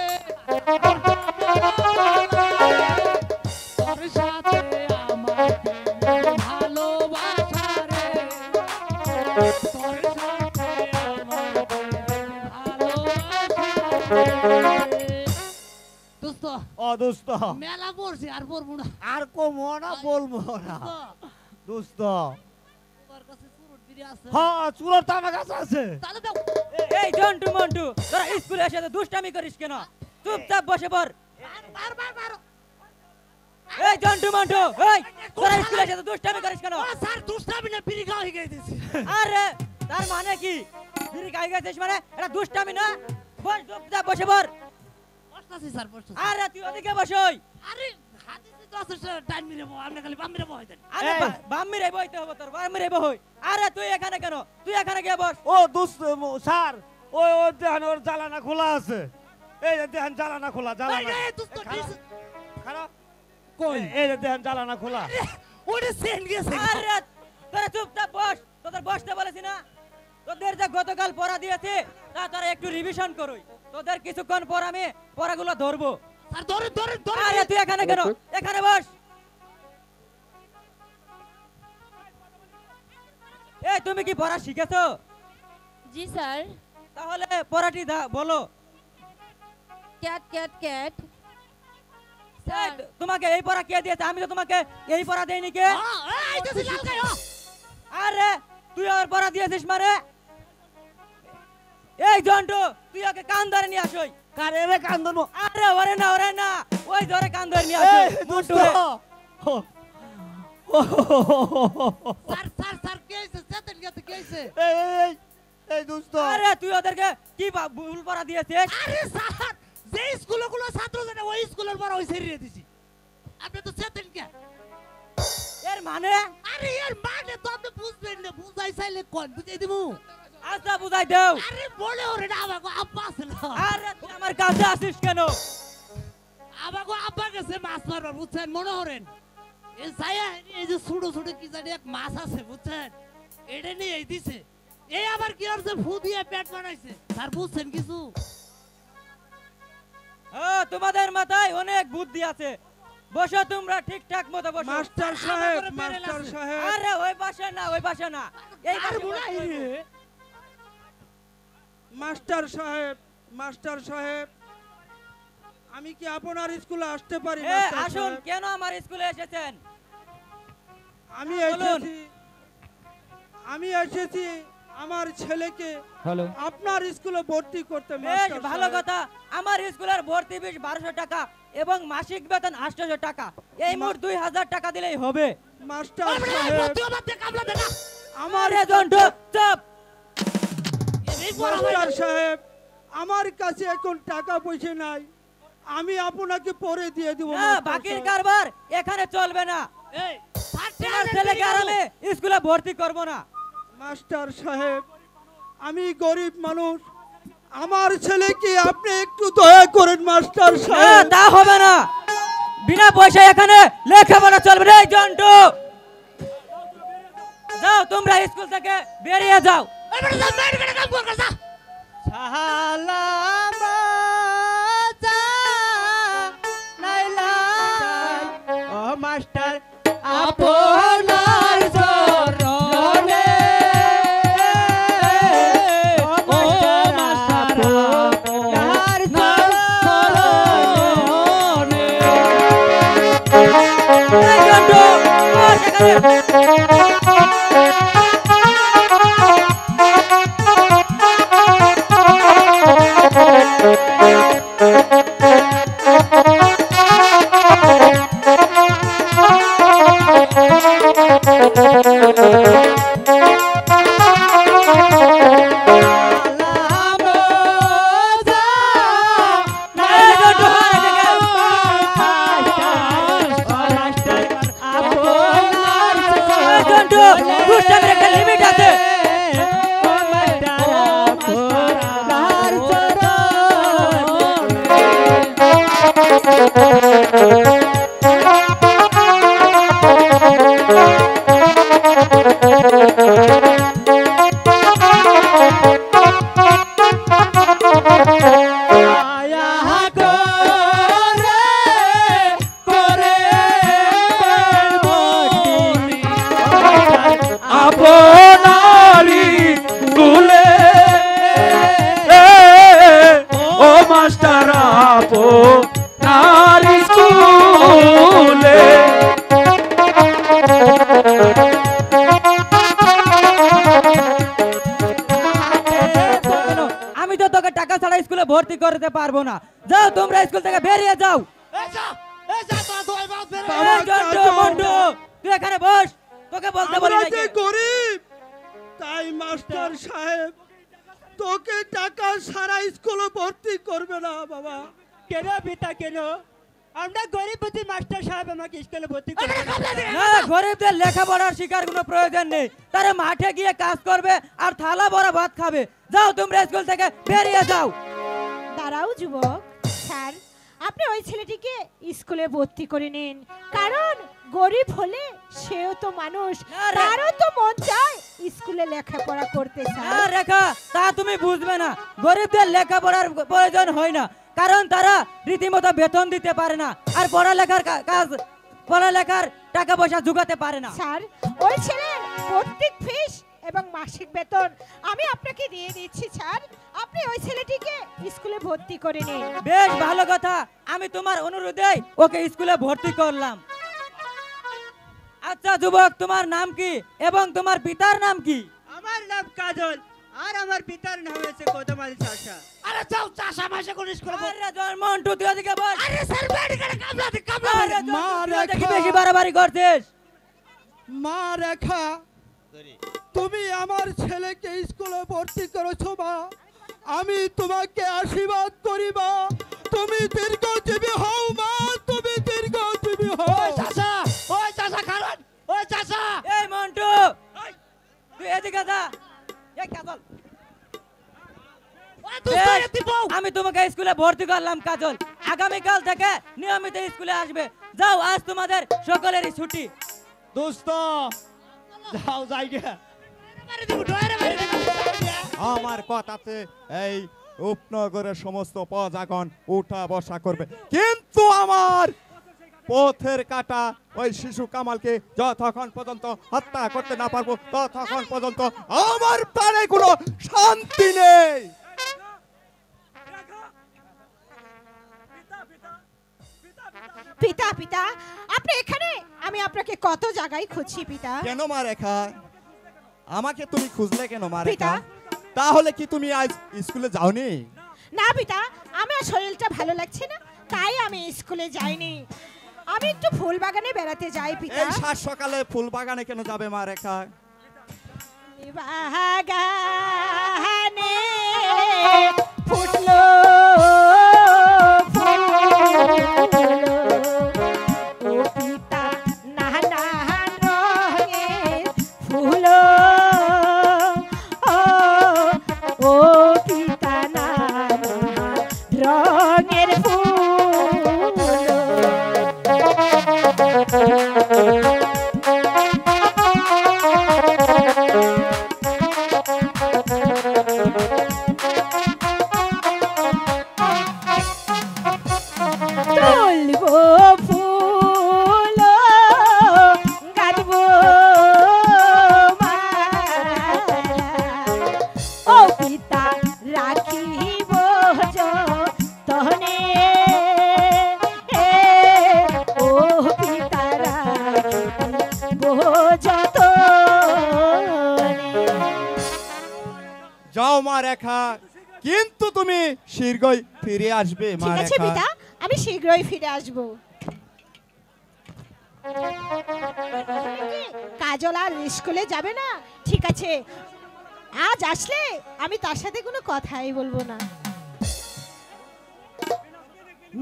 Speaker 9: তোর সাথে আমার ভালোবাসা রে তোর সাথে আমার ভালোবাসা দোস্ত
Speaker 10: ও দোস্ত
Speaker 9: মেলা পড়ছি আর পড়বো না
Speaker 10: আর কমো না বলবো না দোস্ত
Speaker 9: তোমার কাছে চুরুট বিড়ি আছে
Speaker 10: হ্যাঁ চুলোর তো আমার কাছে আছে
Speaker 9: তাহলে দাও
Speaker 4: এই জন্টু মন্টু তোরা স্কুলে এসে এত দুষ্টামি করিস কেন চুপচাপ বসে পড়
Speaker 9: মার মার মার
Speaker 4: এই জন্টু মন্টু এই তোরা স্কুলে এসে এত দুষ্টামি করিস কেন
Speaker 9: ও স্যার দুষ্টামি না বিড়ি খাওয়া হয়ে গেছে
Speaker 4: আরে তার মানে কি বিড়ি খাই গেছিস মানে এটা দুষ্টামি না বস চুপচাপ বসে পড়
Speaker 9: বসতাছি স্যার বসতাছি
Speaker 4: আরে তুই ওদিকে বসই
Speaker 9: আরে হাতে তো আছে টাইম মিলে আপনি খালি বাম মিলে বহাই দেন
Speaker 4: আরে বাম মিরে বইতে হবে তোর বাম মিরে বই আরে তুই এখানে কেন তুই এখানে গিয়ে বস
Speaker 10: ও দোস্ত স্যার ওই ওই দেখেন ওর জ্বালানা খোলা আছে এই যে দেখেন জ্বালানা খোলা জ্বালানা
Speaker 9: এই দোস্ত
Speaker 10: খারাপ
Speaker 9: কই
Speaker 10: এই যে দেখেন জ্বালানা খোলা
Speaker 9: ওরে সেন গেছে
Speaker 4: আরে তোরা চুপচাপ বস তোদের বসতে বলেছি না তোদের যে গতকাল পড়া দিয়েছে তা তোরা একটু রিভিশন করুই তোদের কিছুক্ষণ পর আমি পড়াগুলো ধরবো
Speaker 9: স্যার ধরে ধরে ধরে
Speaker 4: আরে তুই এখানে কেন এখানে বস এই তুমি কি পড়া শিখেছো
Speaker 1: জি স্যার।
Speaker 4: তাহলে পড়াটি বলো
Speaker 1: ক্যাট ক্যাট ক্যাট।
Speaker 4: এই, তোমাকে এই পড়া কে দিয়েছে আমি তো তোমাকে এই পড়া দেইনি কে
Speaker 9: আইতেছি লাল গায়
Speaker 4: আরে তুই আর পড়া দিয়েছিস মানে এই জন্টু তুই ওকে কান ধরে নিয়ে আসই
Speaker 10: কারে রে কান ধরবো
Speaker 4: আরে ওরে না ওই ধরে কান ধরে নিয়ে আসই
Speaker 10: দোস্ত
Speaker 9: স্যার স্যার স্যার কে হইছে চেতন গেছে কে হইছে
Speaker 10: এই এই দোস্ত
Speaker 4: আরে তুই ওদেরকে কি ভুল পড়া দিয়েছিস
Speaker 9: আরে স্যার যে স্কুলগুলো ছাত্র জানে ওই স্কুলের পর ওই সেরিয়ে দিছি আপনি তো চেতন কে
Speaker 4: এর মানে
Speaker 9: আরে এর মানে তো আপনি বুঝবেন না বুঝাই চাইলে কোন বুঝাই দিমু
Speaker 4: আচ্ছা বুঝাই দাও
Speaker 9: আরে বলে ওরে না আমাকে আব্বা আছে না
Speaker 4: আরে তুই আমার কাছে আসিস কেন
Speaker 9: আমাকে আব্বা গেছে মাছ মারবার বুঝছেন মনে হরেন এই ছায়া এই যে ছোট ছোট কি জানি এক মাছ আছে বুঝছেন এটা নিয়ে এই দিছে এই আবার কি করছে ফু দিয়ে পেট বানাইছে স্যার বুঝছেন কিছু
Speaker 4: ও তোমাদের মাথায় অনেক বুদ্ধি আছে বসো তোমরা ঠিকঠাক মতো বসো
Speaker 6: মাস্টার সাহেব মাস্টার সাহেব
Speaker 4: আরে ওই পাশে না এই
Speaker 9: আর
Speaker 4: পাশে
Speaker 9: বুড়াই
Speaker 4: বসো।
Speaker 9: রে
Speaker 6: মাস্টার সাহেব আমি কি আপনার স্কুলে আসতে পারি
Speaker 4: এ,
Speaker 6: মাস্টার
Speaker 4: আসুন
Speaker 6: সাহেব?
Speaker 4: কেন আমার স্কুলে এসেছেন
Speaker 6: আমি
Speaker 4: বলুন।
Speaker 6: আমি এসেছি আমার ছেলেকে
Speaker 4: হ্যালো
Speaker 6: আপনার স্কুলে ভর্তি করতে
Speaker 4: বেশ
Speaker 6: মাস্টার
Speaker 4: ভালো
Speaker 6: সাহেব।
Speaker 4: কথা আমার স্কুলের ভর্তি ফিস 1200 টাকা এবং মাসিক বেতন 800 টাকা এই মোট 2000 টাকা দিলেই হবে
Speaker 6: মাস্টার
Speaker 9: আমরা
Speaker 6: সাহেব
Speaker 9: ভর্তি হবার তে কামলা দেখা
Speaker 6: আমার
Speaker 4: আরে জন্টু চুপ
Speaker 9: এই বড় ভাই
Speaker 6: মাস্টার সাহেব আমার কাছে এখন টাকা পয়সা নাই আমি আপনাকে পরে দিয়ে দেব
Speaker 4: না বাকির কারবার এখানে চলবে না
Speaker 9: এই
Speaker 4: তোমার ছেলেকে আর আমি স্কুলে ভর্তি করব না
Speaker 6: মাস্টার সাহেব আমি গরিব মানুষ আমার ছেলেকে আপনি একটু দয়া করেন মাস্টার
Speaker 4: না,
Speaker 6: সাহেব
Speaker 4: তা হবে না বিনা পয়সায় এখানে লেখাপড়া চলবে না এই জন্টু যাও তোমরা স্কুল থেকে বেরিয়ে যাও
Speaker 9: এই বড় যা মেরে গড়ে কাম কর যা
Speaker 10: সালামা যা নাইলা ও মাস্টার আপনার চরণে
Speaker 4: ভর্তি করতে পারবো না। যাও তোমরা স্কুল থেকে বেরিয়ে যাও। তুই এখানে বস, তোকে বলতে বলি
Speaker 7: আমরা যে গরিব, তাই মাস্টার সাহেব তোকে টাকা সারা স্কুলে ভর্তি করবে না বাবা।
Speaker 8: কেন পিতা কেন? আমরা গরিব বুঝি মাস্টার সাহেব আমাকে স্কুলে ভর্তি করবে না?
Speaker 4: না, গরিবদের লেখাপড়ার শিকার কোনো প্রয়োজন নেই, তারা মাঠে গিয়ে কাজ করবে আর থালা ভরা ভাত খাবে। যাও তোমরা স্কুল থেকে বেরিয়ে যাও।
Speaker 1: দাঁড়াও যুবক, স্যার আপনি ওই ছেলেটিকে স্কুলে ভর্তি করে নিন, কারণ গরিব হলে সেও তো মানুষ, তারও তো মন চায় স্কুলে লেখাপড়া করতে।
Speaker 4: স্যার রেখা, তা তুমি বুঝবে না, গরিবদের লেখাপড়ার প্রয়োজন হয় না, কারণ তারা রীতিমতো বেতন দিতে পারে না আর পড়ালেখার টাকা পয়সা জোগাতে পারে না।
Speaker 1: স্যার ওই ছেলের প্রত্যেক ফিস এবং মাসিক বেতন আমি আপনাকে দিয়ে দিচ্ছি স্যার, আপনি ওই ছেলেটিকে স্কুলে ভর্তি করে নিন।
Speaker 4: বেশ ভালো কথা, আমি তোমার অনুরোধেই ওকে স্কুলে ভর্তি করলাম। আচ্ছা যুবক, তোমার নাম কি এবং তোমার পিতার নাম কি?
Speaker 8: আমার নাম কাজল আর আমার পিতার নাম হচ্ছে কোতমালী চাচা।
Speaker 9: আরে যাও চাষা মাসে কোন স্কুলে
Speaker 4: আরে জন্মন্টু তুই ওদিকে বস।
Speaker 9: আরে স্যার বেড়ি করে কামলাতে
Speaker 4: আরে তুই বেশি বাড়াবাড়ি করছিস।
Speaker 7: মা রেখা, তুমি আমার ছেলেকে স্কুলে ভর্তি করেছো মা, আমি তোমাকে আশীর্বাদ করি মা, তুমি দীর্ঘজীবী হও মা, তুমি দীর্ঘজীবী হও।
Speaker 9: ওই চাষা খারান, ওই চাষা।
Speaker 4: এই মন্টু তুই এদিকে যা। এই কাজল, আমি তোমাকে স্কুলে ভর্তি করলাম কাজল, আগামীকাল থেকে নিয়মিত স্কুলে আসবে। যাও, আজ তোমাদের সকলেরই ছুটি।
Speaker 5: দোস্ত যাও জায়গা, আমার কথাতে এই উপনগরের সমস্ত প্রজাগণ উঠা বসা করবে, কিন্তু আমার পথের কাটা ওই শিশু কামালকে যতক্ষণ পর্যন্ত হত্যা করতে না পারবো ততক্ষণ পর্যন্ত আমার প্রাণে কোনো শান্তি নেই।
Speaker 1: পিতা পিতা আপনি এখানে? আমি আপনাকে কত জায়গায় খুঁজছি পিতা।
Speaker 5: কেন মা রেখা, আমাকে তুমি খুঁজলে কেন মা রেখা? তাহলে কি তুমি আজ স্কুলে যাওনি?
Speaker 1: না পিতা, আমার শরীরটা ভালো লাগছে না, তাই আমি স্কুলে যাইনি। আমি একটু ফুল বাগানে বেড়াতে যাই পিতা।
Speaker 5: এই সাত সকালে ফুল বাগানে কেন যাবে মা রেখা?
Speaker 1: বাগানে ফুটলো
Speaker 5: যাও মা রেখা, কিন্তু তুমি শীঘ্রই ফিরে আসবে মা
Speaker 1: ঠিক আছে
Speaker 5: রেখা।
Speaker 1: পিতা, আমি শীঘ্রই ফিরে আসব। কাজল আর স্কুলে যাবে না? ঠিক আছে, আজ আসলে আমি তার সাথে কোনো কথাই বলবো না।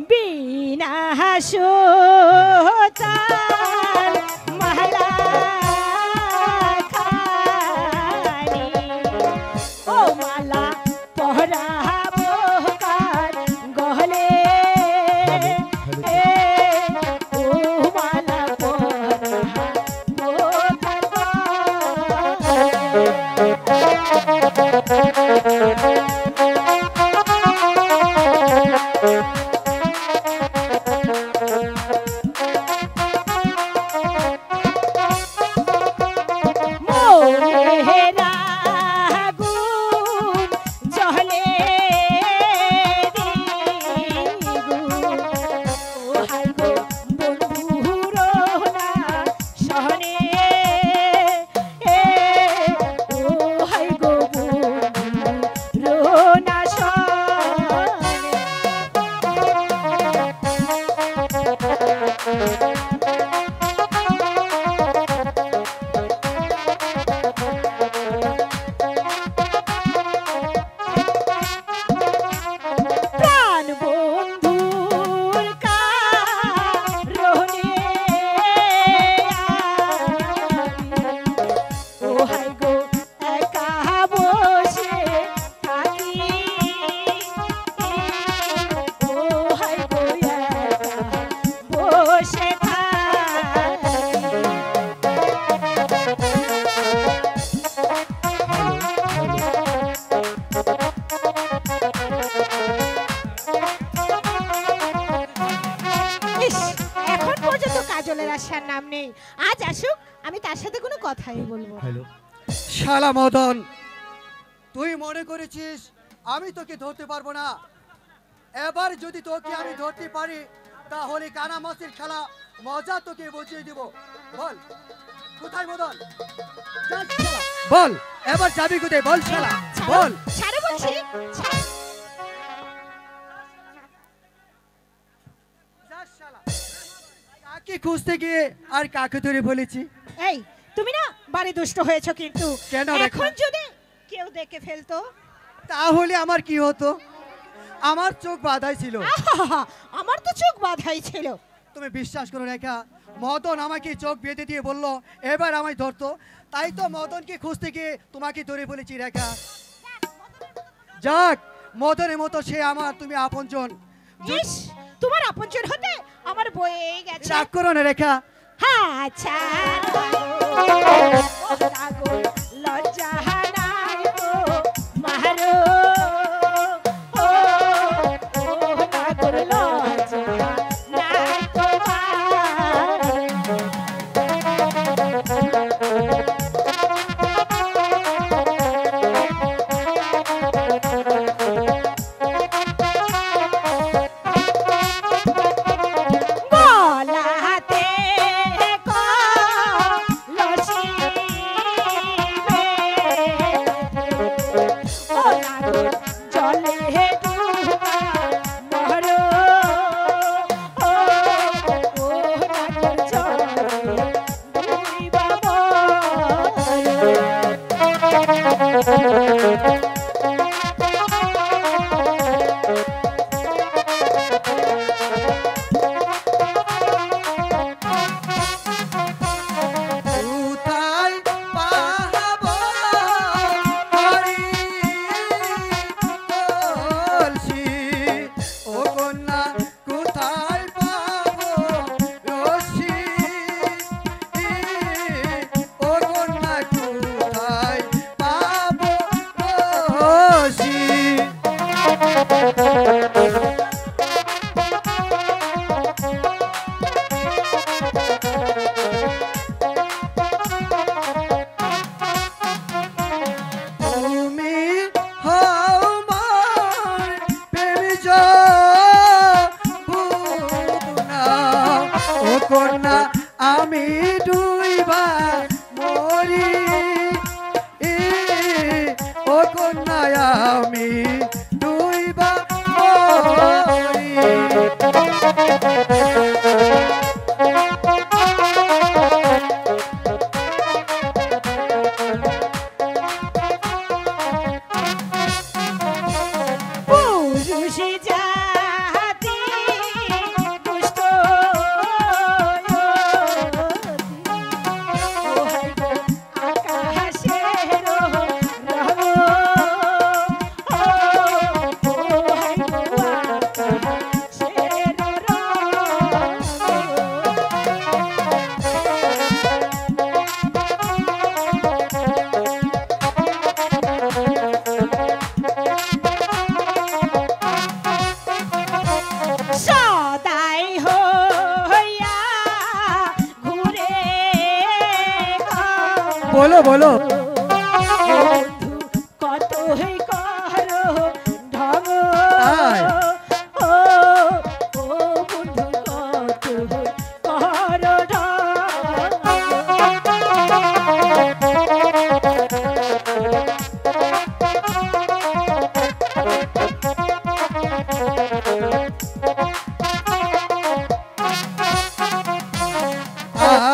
Speaker 1: বিনা সুতার মালা খানি, ও মালা পহরাবো কার গহলে, ও মালা পহরাবো কার কথাই বলবো।
Speaker 7: শালা মদন, তুই মনে করেছিস আমি তোকে ধরতে পারবো না? এবার যদি তোকে আমি ধরতে পারি তাহলে কানামাছির খেলা মজা তোকে বুঝিয়ে দিব। বল কোথায় মদন? যাস শালা। বল এবার যাবি কোথায়? বল শালা বল।
Speaker 1: ছাড়ো বলছি, ছাড়ো।
Speaker 7: যাস শালা। কাকে খুঁজতে গিয়ে আর কাকে ধরে ফেলেছি?
Speaker 1: এই তুমি না বাড়ি দুষ্ট হয়েছো, কিন্তু
Speaker 7: কেন রে?
Speaker 1: এখন যদি কেউ দেখে ফেলতো
Speaker 7: তাহলে আমার কি হতো? আমার চোখ বাঁধাই ছিল।
Speaker 1: আহা, আমার তো চোখ বাঁধাই ছিল।
Speaker 7: তুমি বিশ্বাস করো রেখা, মদন আমাকে চোখ বেঁধে দিয়ে বলল এবার আমায় ধরতো, তাই তো মদনকে খুঁজতে গিয়ে তোমাকে ধরে ফেলেছি রেখা। যাক, মদনের মতো সে আমার তুমি আপনজন।
Speaker 1: ইস, তোমার আপনজন হতে আমার বয়ে গেছে।
Speaker 7: রাগ করো না রেখা।
Speaker 1: হ্যাঁ আচ্ছা, লজ্জা নাই তো মারো, ও নাগর লজ্জা নাই তো বলাতে কলসি ও নাগর জলে ডুবা মরো, ও নাগর জলে ডুবা মরো।
Speaker 7: কোথায় পাবো হরি কলসি, ও কন্যা কোথায় পাবো রশি, ও কন্যা কোথায় পাবো রশি। তুমি হও মোর প্রেমিজ বুনা, ও কন্যা আমি ডুইবা মরি, ও কন্যা আমি ডুইবা মরি।
Speaker 1: পুরুষি জাতি দুষ্ট আকাশের সদাই হইয়া ঘুরে
Speaker 7: বলো বলো।
Speaker 1: বন্ধু কত করো ঢং,
Speaker 7: তাই?
Speaker 1: ও ও বন্ধু কত করো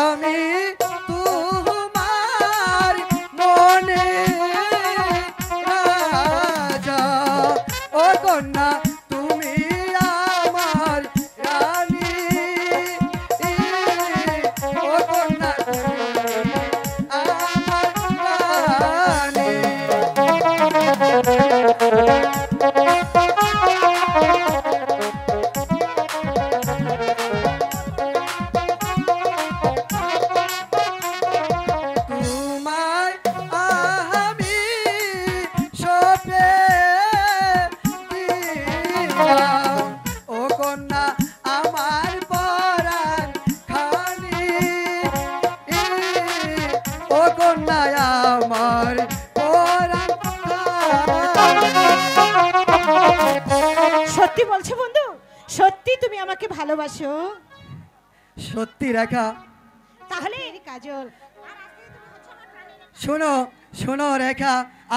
Speaker 7: আমি তোমার মনে আমার পরাণ
Speaker 1: সত্যি বলছো বন্ধু? সত্যি তুমি আমাকে ভালোবাসো?
Speaker 7: সত্যি রেখা।
Speaker 1: তাহলে কাজল
Speaker 7: শোনো শোনো রেখা,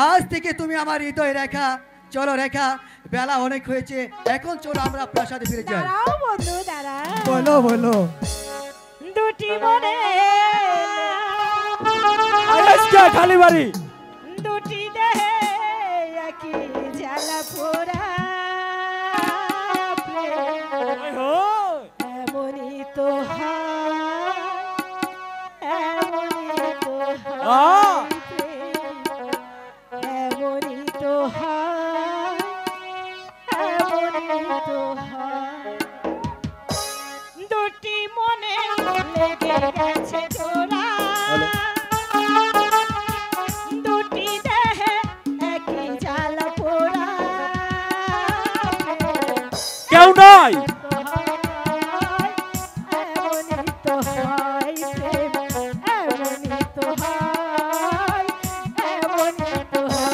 Speaker 7: আজ থেকে তুমি আমার হৃদয় রেখা। চলো রেখা, বেলা অনেক হয়েছে, এখন চলো আমরা প্রাসাদে ফিরে যাই।
Speaker 1: দাঁড়াও বন্ধু দাঁড়াও।
Speaker 7: বলো বলো।
Speaker 1: দুটি মনে
Speaker 6: আজকে খালি বাড়ি
Speaker 1: দুটি দেহে একই জ্বালা পোড়া এমনই তো হয়, এমনই তো হয়, এমনই তো হয়, এমনই তো হয়। দুটি মনে লেগে গেছে জোড়া, দুটি দেহে একই জ্বালা পোড়া
Speaker 6: কেউ নাই।
Speaker 1: এমনই তো হয় প্রেম, এমনই তো হয়, এমনই তো হয়।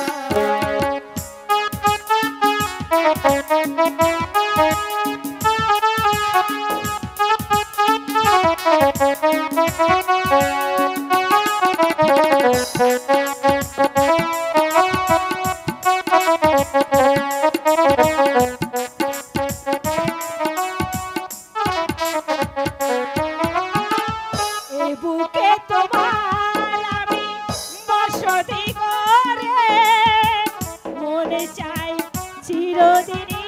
Speaker 1: বুকে তোমার আমি বসতি করে মনে চাই চিরদিনই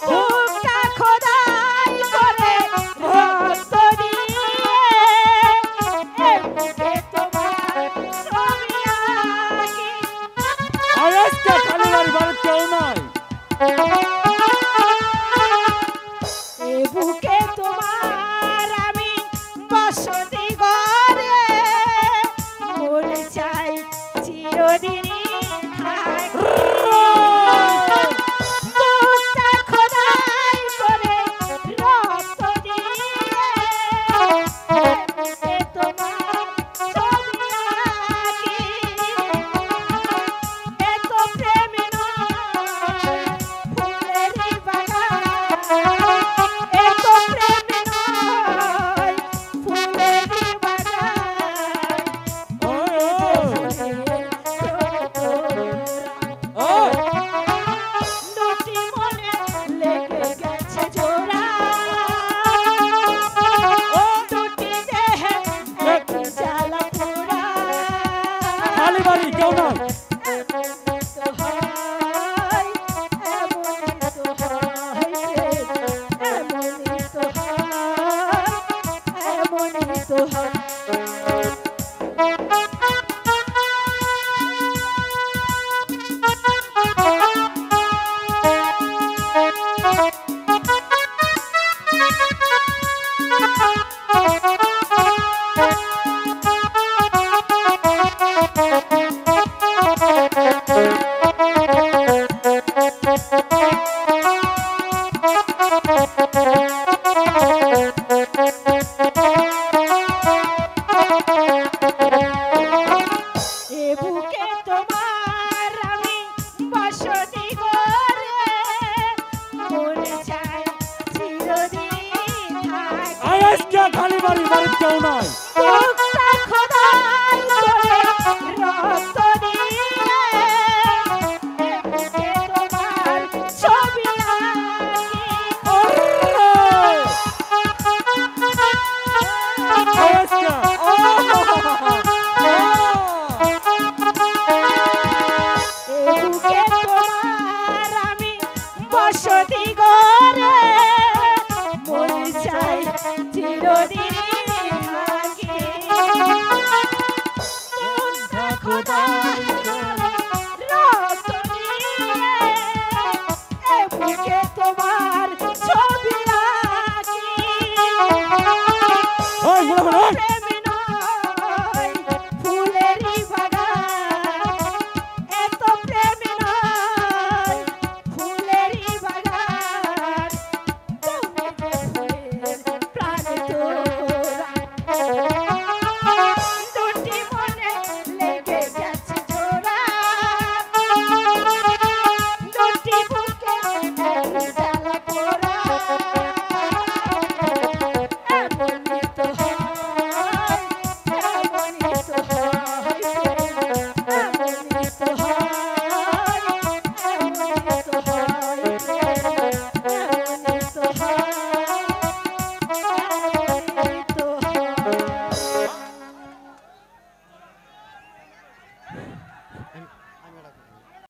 Speaker 1: বুকটা খোদাই করে রক্ত দিয়ে এ বুকে তোমার ছবি আঁকি।
Speaker 6: আজকে খালি বাড়ি বাড়ি কেউ নাই।
Speaker 1: এ বুকে তোমার আমি বসতি করে মনে চাই চিরদিনই থাকি। বুকটা খোদাই করে রক্ত দিয়ে এ বুকে তোমার ছবি আঁকি। এত প্রেম নয় ফুলেরই বাগান, এত প্রেম নয় ফুলেরই দুটি মনে লেগে গেছে জোড়া, দুটি দেহে একই জ্বালা পোড়া
Speaker 6: খালি বাড়ি কেউ নাই।
Speaker 1: এমনই তো হয়, এমনই তো হয়, এমনই তো হয়, এমনই তো হয়। এ বুকে তোমার আমি বসতি করে মনে চাই চিরদিন থাকি।
Speaker 6: আজকে খালি বাড়ি বাড়ি কেউ নাই।
Speaker 1: বুকটা খোদাই করে রক্ত দিয়ে এ বুকে তোমার ছবি আঁকি। এ বুকে তোমার আমি বসতি করে মনে চাই চিরদিন থাকি। খোদা